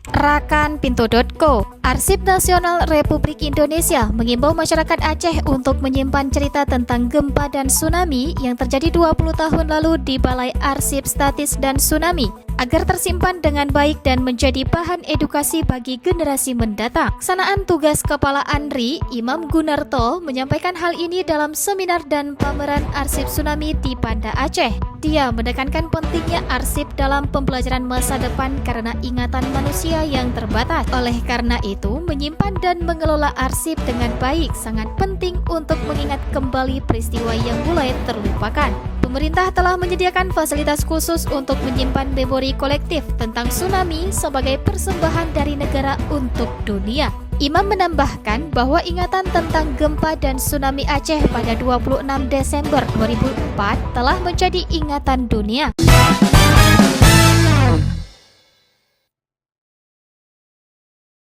Rakanpinto.co, Arsip Nasional Republik Indonesia mengimbau masyarakat Aceh untuk menyimpan cerita tentang gempa dan tsunami yang terjadi 20 tahun lalu di Balai Arsip Statis dan Tsunami agar tersimpan dengan baik dan menjadi bahan edukasi bagi generasi mendatang. Pelaksanaan tugas Kepala ANRI, Imam Gunarto, menyampaikan hal ini dalam seminar dan pameran arsip tsunami di Banda Aceh. Dia menekankan pentingnya arsip dalam pembelajaran masa depan karena ingatan manusia yang terbatas. Oleh karena itu, menyimpan dan mengelola arsip dengan baik sangat penting untuk mengingat kembali peristiwa yang mulai terlupakan. Pemerintah telah menyediakan fasilitas khusus untuk menyimpan memori kolektif tentang tsunami sebagai persembahan dari negara untuk dunia. Imam menambahkan bahwa ingatan tentang gempa dan tsunami Aceh pada 26 Desember 2004 telah menjadi ingatan dunia.